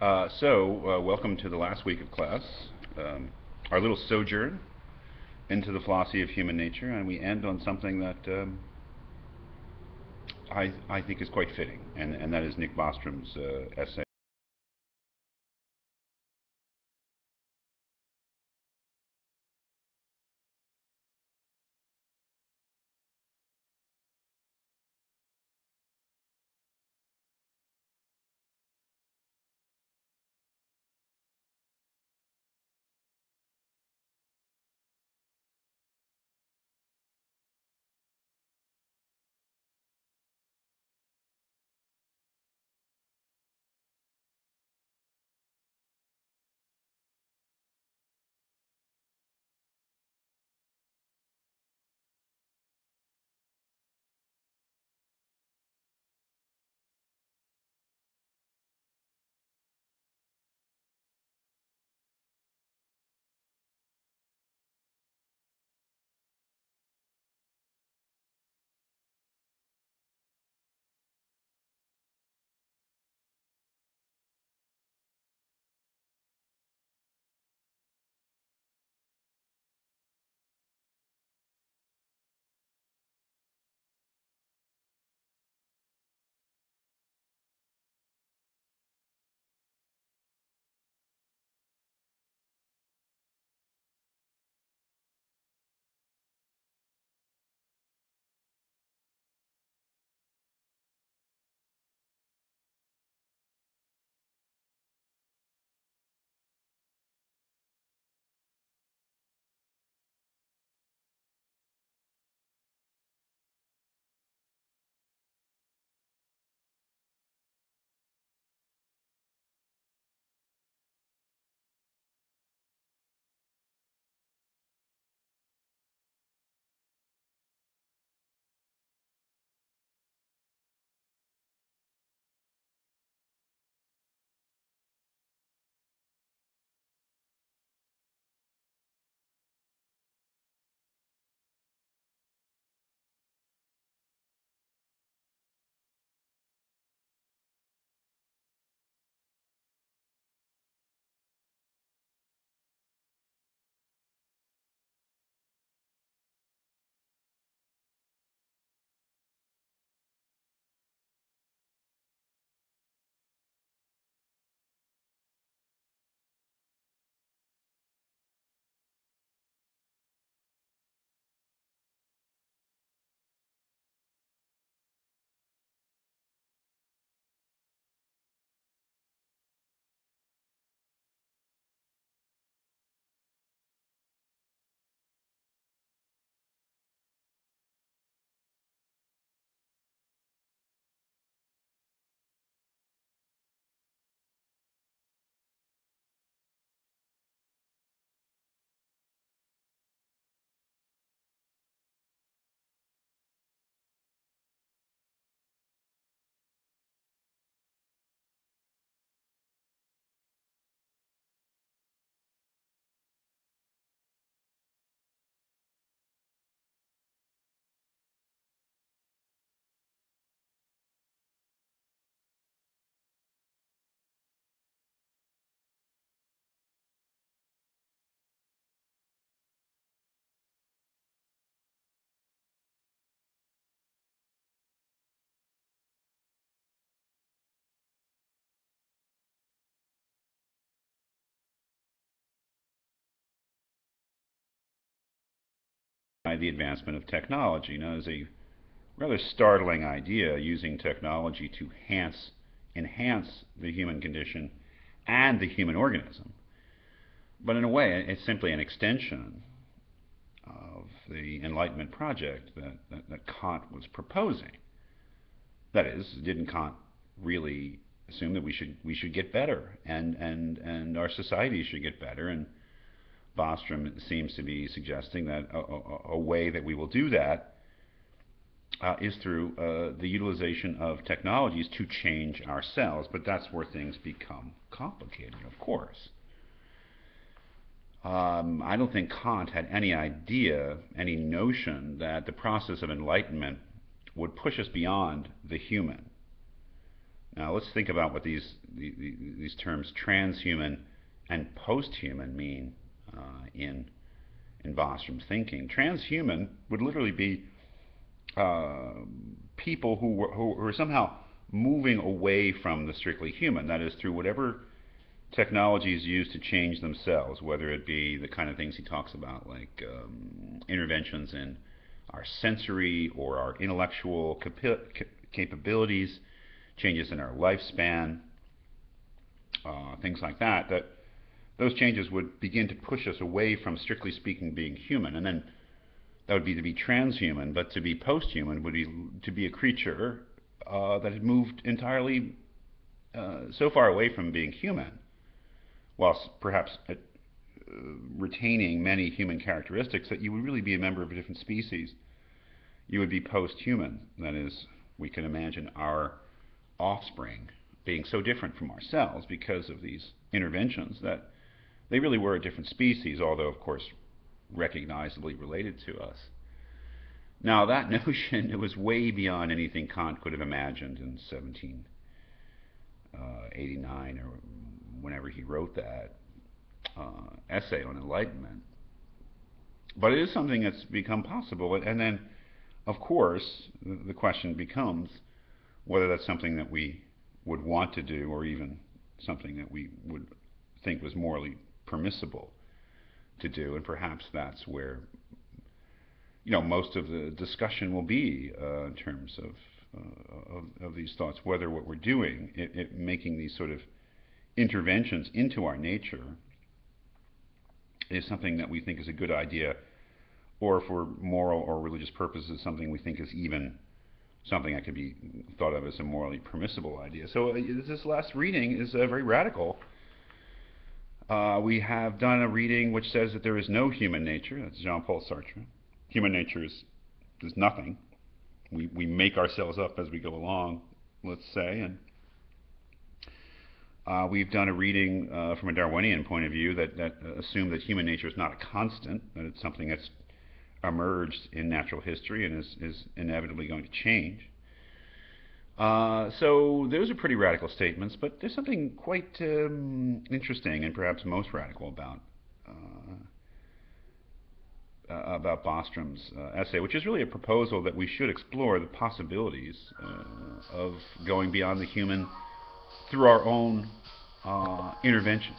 Welcome to the last week of class, our little sojourn into the philosophy of human nature, and we end on something that I think is quite fitting, and that is Nick Bostrom's essay. The advancement of technology. Now, there's a rather startling idea using technology to enhance the human condition and the human organism. But in a way, it's simply an extension of the Enlightenment project that Kant was proposing. That is, didn't Kant really assume that we should get better and our society should get better? And Bostrom seems to be suggesting that a way that we will do that is through the utilization of technologies to change ourselves. But that's where things become complicated, of course. I don't think Kant had any idea, any notion that the process of enlightenment would push us beyond the human. Now let's think about what these terms transhuman and posthuman mean in Bostrom's thinking. Transhuman would literally be people who are somehow moving away from the strictly human. That is, through whatever technology is used to change themselves, whether it be the kind of things he talks about, like interventions in our sensory or our intellectual capabilities, changes in our lifespan, things like that, that those changes would begin to push us away from, strictly speaking, being human. And then that would be to be transhuman, but to be posthuman would be to be a creature that had moved entirely so far away from being human, whilst perhaps retaining many human characteristics, that you would really be a member of a different species. You would be posthuman. That is, we can imagine our offspring being so different from ourselves because of these interventions that they really were a different species, although, of course, recognizably related to us. Now, that notion, it was way beyond anything Kant could have imagined in 1789 or whenever he wrote that essay on enlightenment. But it is something that's become possible. And then, of course, the question becomes whether that's something that we would want to do, or even something that we would think was morally permissible to do. And perhaps that's where most of the discussion will be in terms of these thoughts, whether what we're doing, making these sort of interventions into our nature, is something that we think is a good idea, or for moral or religious purposes, something we think is even something that could be thought of as a morally permissible idea. So this last reading is very radical. We have done a reading which says that there is no human nature. That's Jean-Paul Sartre. Human nature is nothing. We make ourselves up as we go along, let's say. And we've done a reading from a Darwinian point of view that assumed that human nature is not a constant, that it's something that's emerged in natural history and is inevitably going to change. So those are pretty radical statements, but there's something quite interesting and perhaps most radical about Bostrom's essay, which is really a proposal that we should explore the possibilities of going beyond the human through our own interventions.